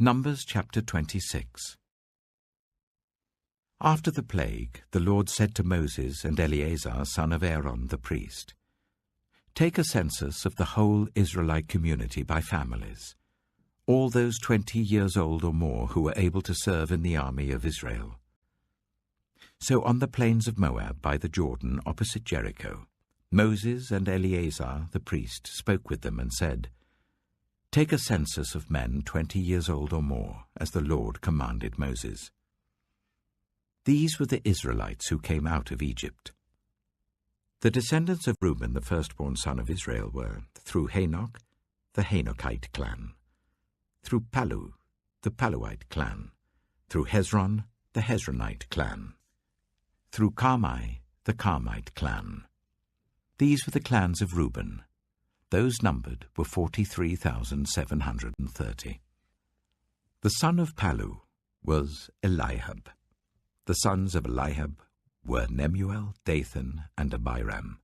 Numbers chapter 26. After the plague, the Lord said to Moses and Eleazar, son of Aaron the priest, "Take a census of the whole Israelite community by families, all those 20 years old or more who were able to serve in the army of Israel." So on the plains of Moab by the Jordan opposite Jericho, Moses and Eleazar the priest spoke with them and said, "Take a census of men 20 years old or more, as the Lord commanded Moses." These were the Israelites who came out of Egypt. The descendants of Reuben, the firstborn son of Israel, were, through Hanok, the Hanokite clan; through Palu, the Paluite clan; through Hezron, the Hezronite clan; through Carmi, the Carmite clan. These were the clans of Reuben. Those numbered were 43,730. The son of Palu was Eliab. The sons of Eliab were Nemuel, Dathan, and Abiram.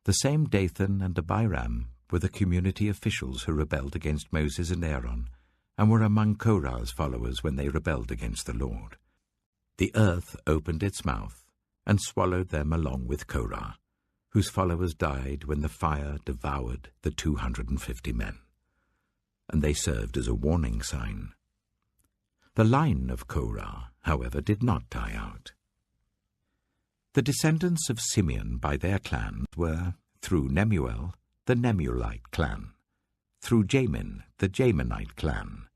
The same Dathan and Abiram were the community officials who rebelled against Moses and Aaron, and were among Korah's followers when they rebelled against the Lord. The earth opened its mouth and swallowed them along with Korah, whose followers died when the fire devoured the 250 men, and they served as a warning sign. The line of Korah, however, did not die out. The descendants of Simeon by their clans were, through Nemuel, the Nemuelite clan; through Jamin, the Jaminite clan;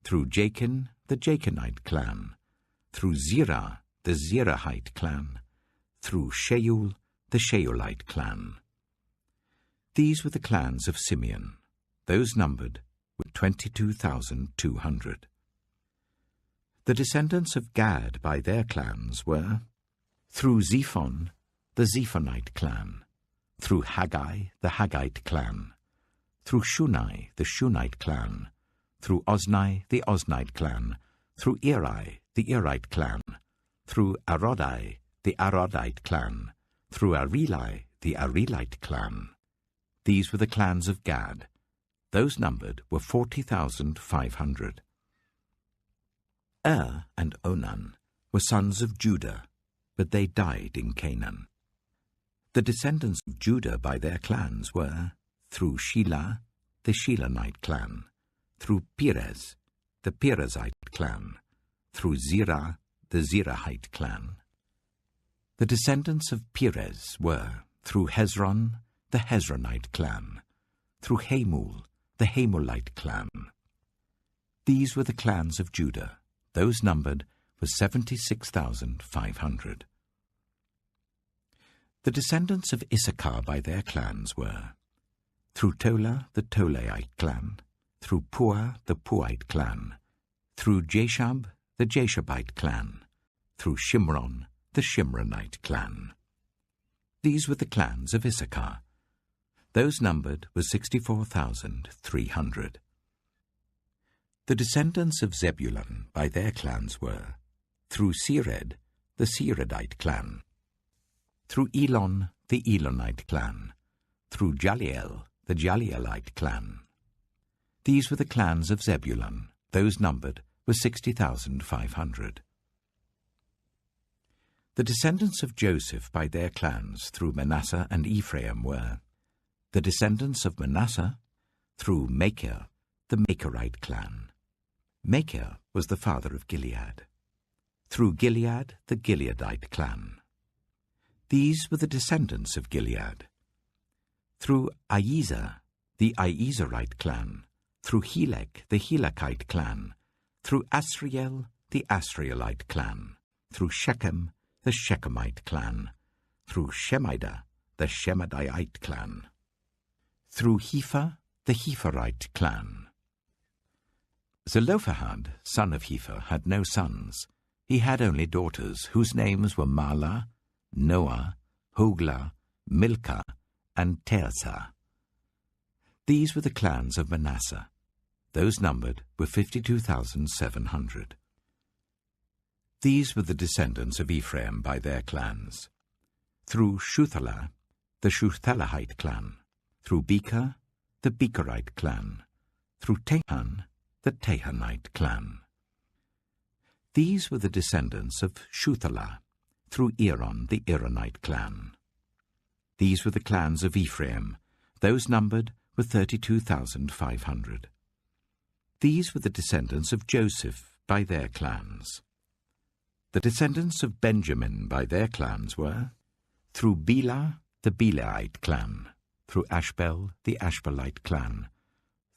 through Jachin, the Jachinite clan; through Zerah, the Zerahite clan; through Sheul, the Sheulite clan. These were the clans of Simeon. Those numbered were 22,200. The descendants of Gad by their clans were, through Zephon, the Zephonite clan; through Haggai, the Haggite clan; through Shunai, the Shunite clan; through Ozni, the Oznite clan; through Eri, the Erite clan; through Arodai, the Arodite clan; through Areli, the Arelite clan. These were the clans of Gad. Those numbered were 40,500. And Onan were sons of Judah, but they died in Canaan. The descendants of Judah by their clans were, through Shelah, the Shelahite clan; through Perez, the Perezite clan; through Zerah, the Zerahite clan. The descendants of Perez were, through Hezron, the Hezronite clan; through Hamul, the Hamulite clan. These were the clans of Judah. Those numbered were 76,500. The descendants of Issachar by their clans were, through Tola, the Tolaite clan; through Puah, the Puahite clan; through Jashab, the Jashabite clan; through Shimron, the Shimronite clan. These were the clans of Issachar. Those numbered were 64,300. The descendants of Zebulun by their clans were, through Sered, the Seredite clan; through Elon, the Elonite clan; through Jaliel, the Jalielite clan. These were the clans of Zebulun. Those numbered were 60,500. The descendants of Joseph by their clans through Manasseh and Ephraim were, the descendants of Manasseh through Machir, the Machirite clan. Machir was the father of Gilead; through Gilead, the Gileadite clan. These were the descendants of Gilead. Through Iezer, the Iezerite clan; through Helek, the Helekite clan; through Asriel, the Asrielite clan; through Shechem, the Shechemite clan; through Shemida, the Shemidite clan; through Hepher, the Hepherite clan. Zelophehad, son of Hepher, had no sons. He had only daughters, whose names were Mahlah, Noah, Hoglah, Milcah, and Tirzah. These were the clans of Manasseh. Those numbered were 52,700. These were the descendants of Ephraim by their clans. Through Shuthelah, the Shuthelahite clan; through Becher, the Becherite clan; through Tehan, the Tahanite clan. These were the descendants of Shuthelah, through Eron, the Eronite clan. These were the clans of Ephraim. Those numbered were 32,500. These were the descendants of Joseph by their clans. The descendants of Benjamin by their clans were, through Bela, the Belaite clan, through Ashbel, the Ashbelite clan,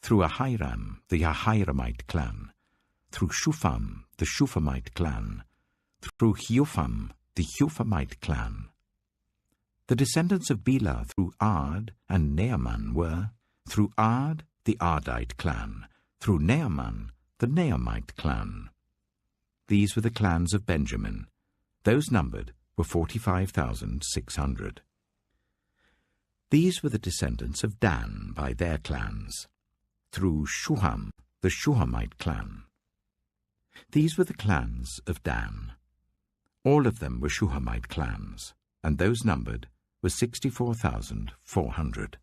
through Ahiram, the Ahiramite clan, through Shupham, the Shuphamite clan, through Hupham, the Huphamite clan. The descendants of Bela through Ard and Naaman were, through Ard, the Ardite clan, through Naaman, the Naamite clan. These were the clans of Benjamin. Those numbered were 45,600. These were the descendants of Dan by their clans, through Shuham, the Shuhamite clan. These were the clans of Dan. All of them were Shuhamite clans, and those numbered were 64,400.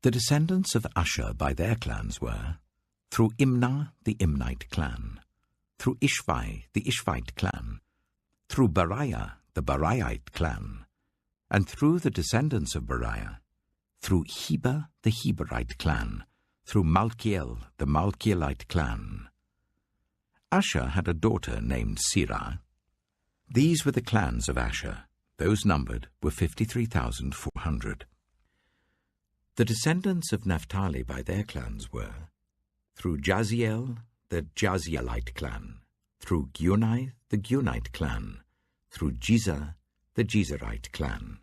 The descendants of Asher by their clans were, through Imnah, the Imnite clan, through Ishvi, the Ishvite clan, through Beriah, the Beriahite clan, and through the descendants of Beriah, through Heber, the Heberite clan, through Malkiel, the Malkielite clan. Asher had a daughter named Sirah. These were the clans of Asher. Those numbered were 53,400. The descendants of Naphtali by their clans were, through Jaziel, the Jazielite clan, through Gunai, the Gunite clan, through Jezer, the Jezerite clan,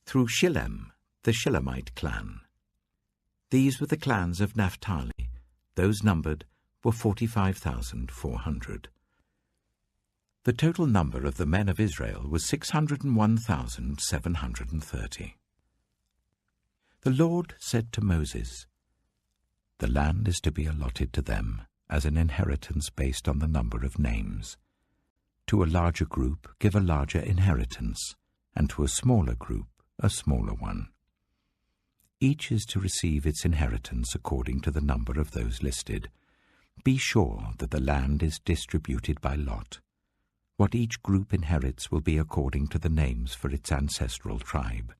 through Shillem, the Shillemite clan. These were the clans of Naphtali. Those numbered were 45,400. The total number of the men of Israel was 601,730. The Lord said to Moses, "The land is to be allotted to them as an inheritance based on the number of names. To a larger group give a larger inheritance, and to a smaller group a smaller one. Each is to receive its inheritance according to the number of those listed. Be sure that the land is distributed by lot. What each group inherits will be according to the names for its ancestral tribe.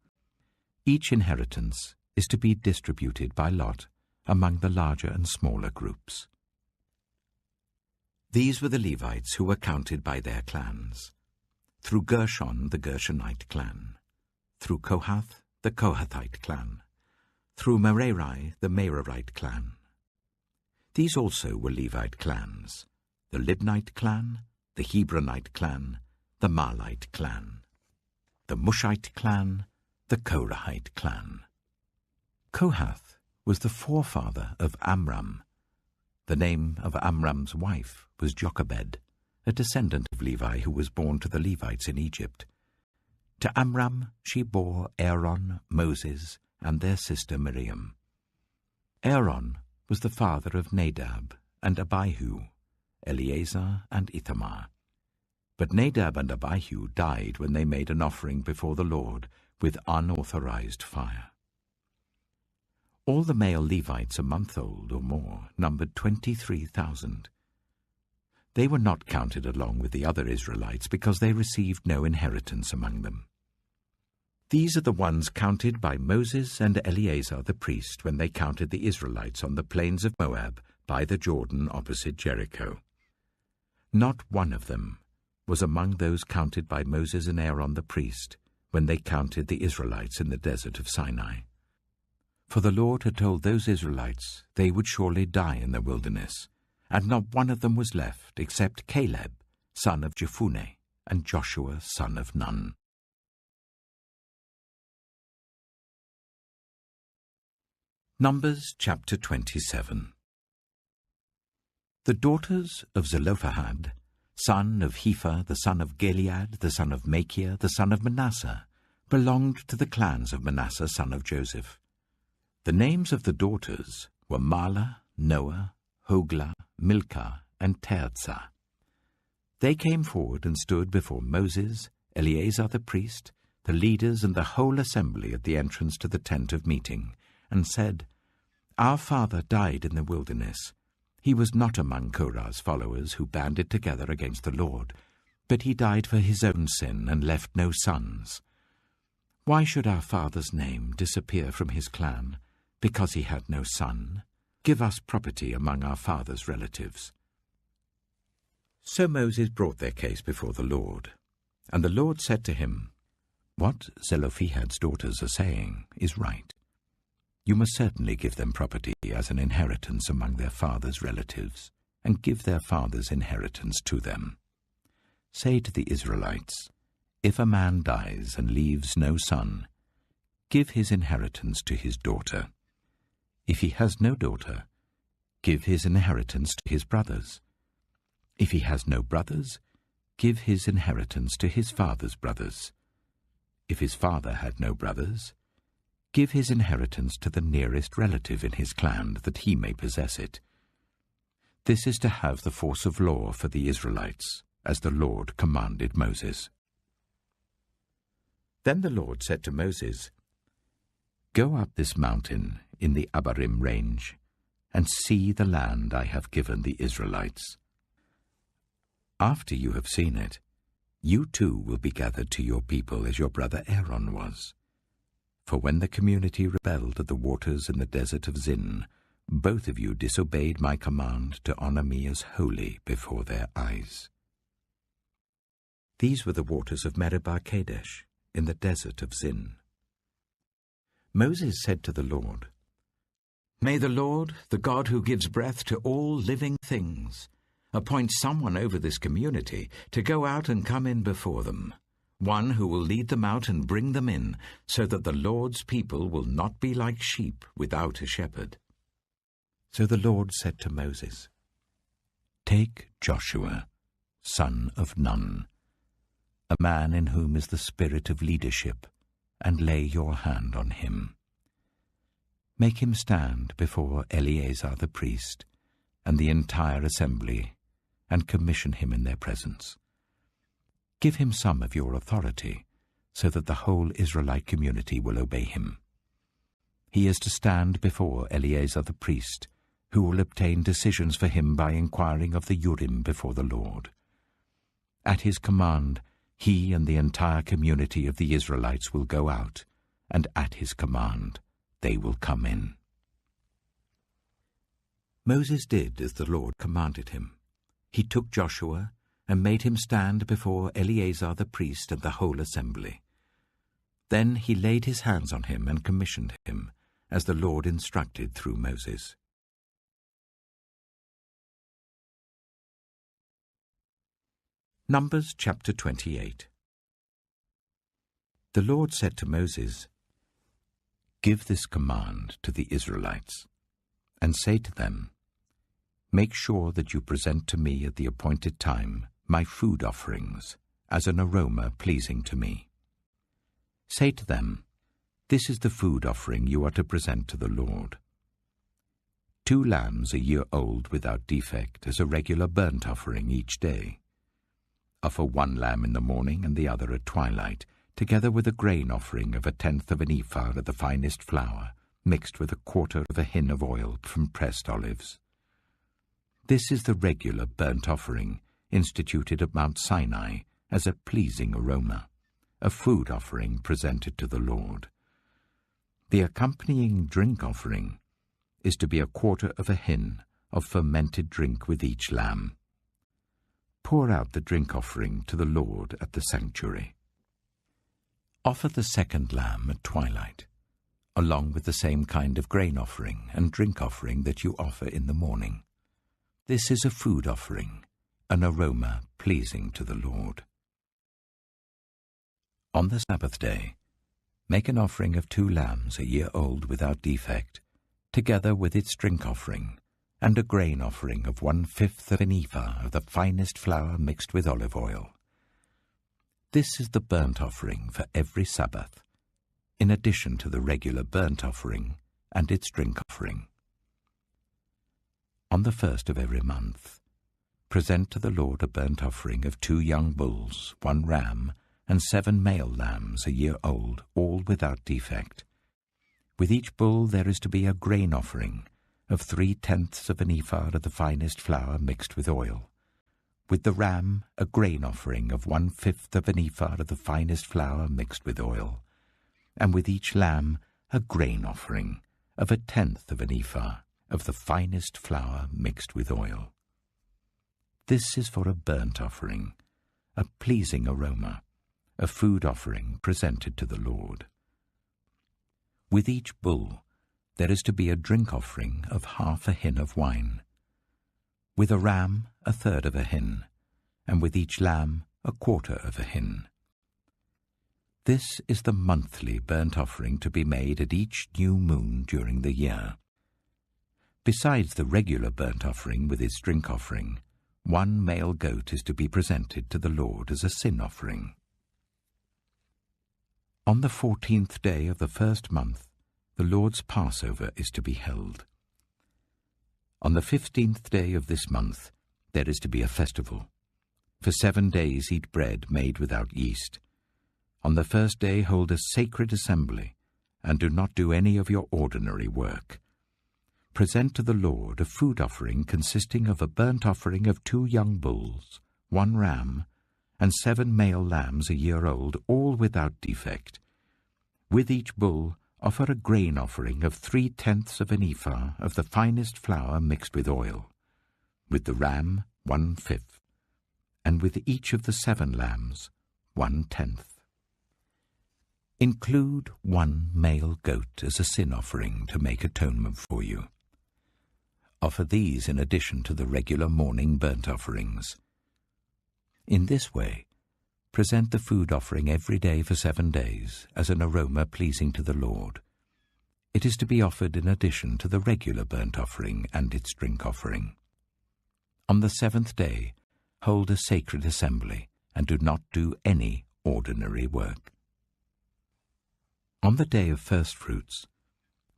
Each inheritance is to be distributed by lot among the larger and smaller groups." These were the Levites who were counted by their clans. Through Gershon, the Gershonite clan. Through Kohath, the Kohathite clan. Through Merari, the Merarite clan. These also were Levite clans, the Libnite clan, the Hebronite clan, the Malite clan, the Mushite clan, the Korahite clan. Kohath was the forefather of Amram. The name of Amram's wife was Jochebed, a descendant of Levi who was born to the Levites in Egypt. To Amram she bore Aaron, Moses, and their sister Miriam. Aaron was the father of Nadab and Abihu, Eleazar and Ithamar. But Nadab and Abihu died when they made an offering before the Lord with unauthorized fire. All the male Levites a month old or more numbered 23,000. They were not counted along with the other Israelites because they received no inheritance among them. These are the ones counted by Moses and Eleazar the priest when they counted the Israelites on the plains of Moab by the Jordan opposite Jericho. Not one of them was among those counted by Moses and Aaron the priest when they counted the Israelites in the desert of Sinai. For the Lord had told those Israelites they would surely die in the wilderness, and not one of them was left except Caleb, son of Jephunneh, and Joshua, son of Nun. Numbers chapter 27. The daughters of Zelophehad, son of Hepher, the son of Gilead, the son of Machir, the son of Manasseh, belonged to the clans of Manasseh, son of Joseph. The names of the daughters were Mahlah, Noah, Hoglah, Milcah, and Tirzah. They came forward and stood before Moses, Eleazar the priest, the leaders and the whole assembly at the entrance to the tent of meeting, and said, "Our father died in the wilderness, He was not among Korah's followers who banded together against the Lord, but he died for his own sin and left no sons. Why should our father's name disappear from his clan because he had no son? Give us property among our father's relatives." So Moses brought their case before the Lord, and the Lord said to him, "What Zelophehad's daughters are saying is right. You must certainly give them property as an inheritance among their father's relatives, and give their father's inheritance to them. Say to the Israelites, if a man dies and leaves no son, give his inheritance to his daughter. If he has no daughter, give his inheritance to his brothers. If he has no brothers, give his inheritance to his father's brothers. If his father had no brothers, give his inheritance to the nearest relative in his clan, that he may possess it. This is to have the force of law for the Israelites, as the Lord commanded Moses." Then the Lord said to Moses, "Go up this mountain in the Abarim range, and see the land I have given the Israelites. After you have seen it, you too will be gathered to your people as your brother Aaron was. For when the community rebelled at the waters in the desert of Zin, both of you disobeyed my command to honor me as holy before their eyes." These were the waters of Meribah Kadesh, in the desert of Zin. Moses said to the Lord, "May the Lord, the God who gives breath to all living things, appoint someone over this community to go out and come in before them, one who will lead them out and bring them in, so that the Lord's people will not be like sheep without a shepherd." So the Lord said to Moses, "Take Joshua, son of Nun, a man in whom is the spirit of leadership, and lay your hand on him. Make him stand before Eleazar the priest and the entire assembly, and commission him in their presence. Give him some of your authority, so that the whole Israelite community will obey him. He is to stand before Eleazar the priest, who will obtain decisions for him by inquiring of the Urim before the Lord. At his command, he and the entire community of the Israelites will go out, and at his command they will come in." Moses did as the Lord commanded him. He took Joshua and made him stand before Eleazar the priest and the whole assembly. Then he laid his hands on him and commissioned him, as the Lord instructed through Moses. Numbers chapter 28. The Lord said to Moses, "Give this command to the Israelites, and say to them, make sure that you present to me at the appointed time my food offerings as an aroma pleasing to me. Say to them, this is the food offering you are to present to the Lord. 2 lambs a year old without defect as a regular burnt offering each day. Offer 1 lamb in the morning and the other at twilight, together with a grain offering of 1/10 of an ephah of the finest flour, mixed with 1/4 of a hin of oil from pressed olives. This is the regular burnt offering instituted at Mount Sinai as a pleasing aroma, a food offering presented to the Lord. The accompanying drink offering is to be 1/4 of a hin of fermented drink with each lamb. Pour out the drink offering to the Lord at the sanctuary. Offer the 2nd lamb at twilight, along with the same kind of grain offering and drink offering that you offer in the morning. This is a food offering, an aroma pleasing to the Lord. On the Sabbath day, make an offering of 2 lambs a year old without defect, together with its drink offering, and a grain offering of 1/5 of an ephah of the finest flour mixed with olive oil. This is the burnt offering for every Sabbath, in addition to the regular burnt offering and its drink offering. On the 1st of every month, present to the Lord a burnt offering of 2 young bulls, 1 ram, and 7 male lambs a year old, all without defect. With each bull there is to be a grain offering, of 3/10 of an ephah of the finest flour mixed with oil. With the ram, a grain offering of 1/5 of an ephah of the finest flour mixed with oil. And with each lamb, a grain offering of 1/10 of an ephah of the finest flour mixed with oil. This is for a burnt offering, a pleasing aroma, a food offering presented to the Lord. With each bull there is to be a drink offering of 1/2 a hin of wine. With a ram, 1/3 of a hin, and with each lamb, 1/4 of a hin. This is the monthly burnt offering to be made at each new moon during the year. Besides the regular burnt offering with its drink offering, 1 male goat is to be presented to the Lord as a sin offering. On the 14th day of the first month, the Lord's Passover is to be held. On the 15th day of this month, there is to be a festival. For 7 days eat bread made without yeast. On the first day hold a sacred assembly, and do not do any of your ordinary work. Present to the Lord a food offering consisting of a burnt offering of 2 young bulls, 1 ram, and 7 male lambs a year old, all without defect. With each bull offer a grain offering of 3/10 of an ephah of the finest flour mixed with oil. With the ram, 1/5, and with each of the 7 lambs, 1/10. Include 1 male goat as a sin offering to make atonement for you. Offer these in addition to the regular morning burnt offerings. In this way, present the food offering every day for 7 days as an aroma pleasing to the Lord. It is to be offered in addition to the regular burnt offering and its drink offering. On the 7th day, hold a sacred assembly and do not do any ordinary work. On the day of first fruits,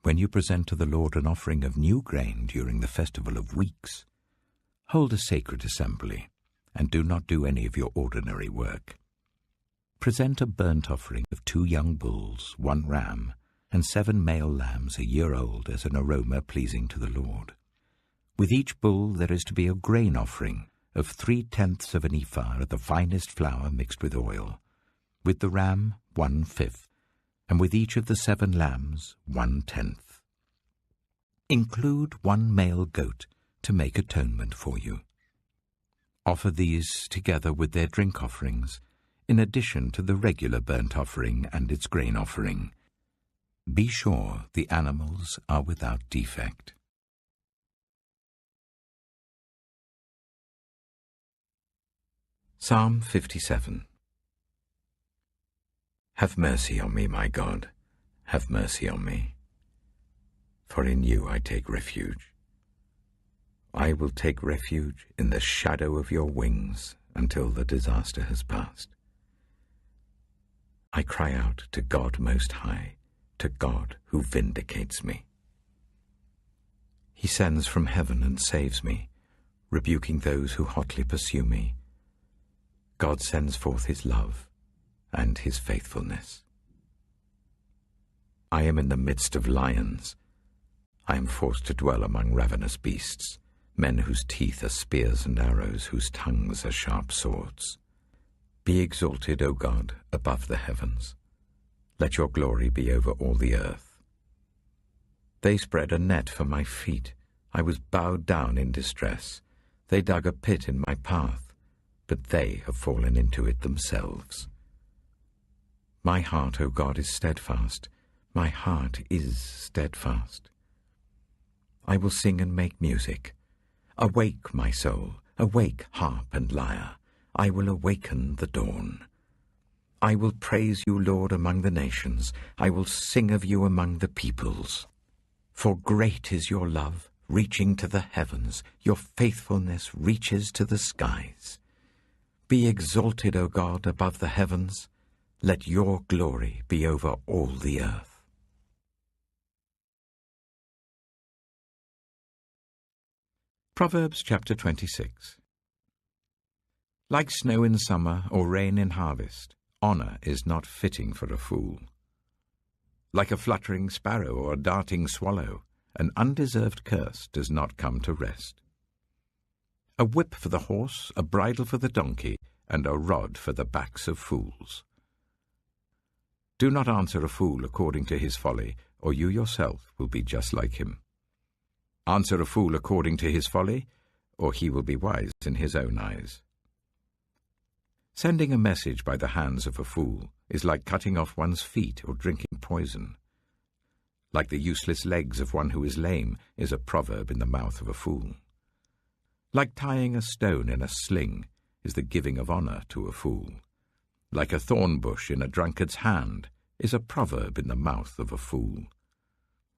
when you present to the Lord an offering of new grain during the festival of weeks, hold a sacred assembly and do not do any of your ordinary work. Present a burnt offering of 2 young bulls, 1 ram, and 7 male lambs a year old as an aroma pleasing to the Lord. With each bull there is to be a grain offering of 3/10 of an ephah of the finest flour mixed with oil. With the ram, 1/5, and with each of the 7 lambs, 1/10. Include 1 male goat to make atonement for you. Offer these together with their drink offerings, in addition to the regular burnt offering and its grain offering. Be sure the animals are without defect. Psalm 57. Have mercy on me, my God, have mercy on me. For in you I take refuge. I will take refuge in the shadow of your wings until the disaster has passed. I cry out to God Most High, to God who vindicates me. He sends from heaven and saves me, rebuking those who hotly pursue me. God sends forth his love and his faithfulness. I am in the midst of lions. I am forced to dwell among ravenous beasts, men whose teeth are spears and arrows, whose tongues are sharp swords. Be exalted, O God, above the heavens. Let your glory be over all the earth. They spread a net for my feet. I was bowed down in distress. They dug a pit in my path, but they have fallen into it themselves. My heart, O God, is steadfast. My heart is steadfast. I will sing and make music. Awake, my soul, awake, harp and lyre. I will awaken the dawn. I will praise you, Lord, among the nations. I will sing of you among the peoples. For great is your love, reaching to the heavens. Your faithfulness reaches to the skies. Be exalted, O God, above the heavens. Let your glory be over all the earth. Proverbs chapter 26. Like snow in summer or rain in harvest, honor is not fitting for a fool. Like a fluttering sparrow or a darting swallow, an undeserved curse does not come to rest. A whip for the horse, a bridle for the donkey, and a rod for the backs of fools. Do not answer a fool according to his folly, or you yourself will be just like him. Answer a fool according to his folly, or he will be wise in his own eyes. Sending a message by the hands of a fool is like cutting off one's feet or drinking poison. Like the useless legs of one who is lame is a proverb in the mouth of a fool. Like tying a stone in a sling is the giving of honor to a fool. Like a thorn bush in a drunkard's hand is a proverb in the mouth of a fool.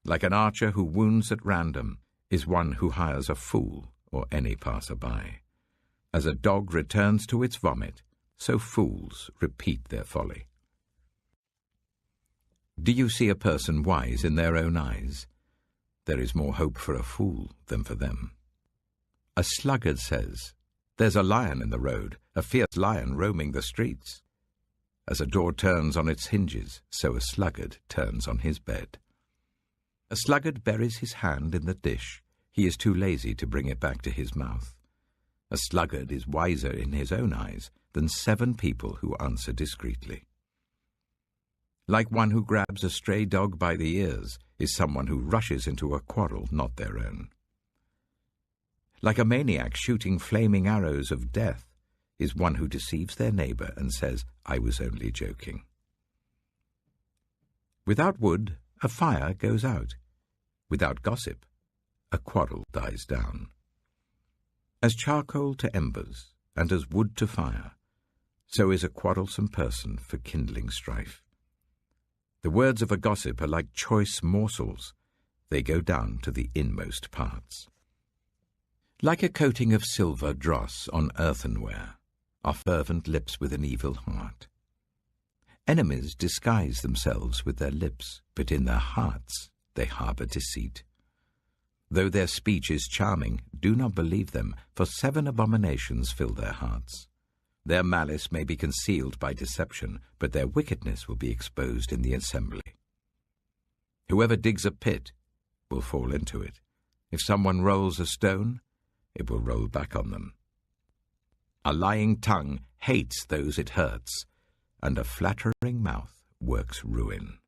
Like an archer who wounds at random is one who hires a fool or any passer-by. As a dog returns to its vomit, so fools repeat their folly. Do you see a person wise in their own eyes? There is more hope for a fool than for them. A sluggard says, "There's a lion in the road, a fierce lion roaming the streets." As a door turns on its hinges, so a sluggard turns on his bed. A sluggard buries his hand in the dish. He is too lazy to bring it back to his mouth. A sluggard is wiser in his own eyes than 7 people who answer discreetly. Like one who grabs a stray dog by the ears is someone who rushes into a quarrel not their own. Like a maniac shooting flaming arrows of death is one who deceives their neighbor and says, "I was only joking." Without wood, a fire goes out. Without gossip, a quarrel dies down. As charcoal to embers, and as wood to fire, so is a quarrelsome person for kindling strife. The words of a gossip are like choice morsels. They go down to the inmost parts. Like a coating of silver dross on earthenware are fervent lips with an evil heart. Enemies disguise themselves with their lips, but in their hearts they harbor deceit. Though their speech is charming, do not believe them, for 7 abominations fill their hearts. Their malice may be concealed by deception, but their wickedness will be exposed in the assembly. Whoever digs a pit will fall into it. If someone rolls a stone, it will roll back on them. A lying tongue hates those it hurts, and a flattering mouth works ruin.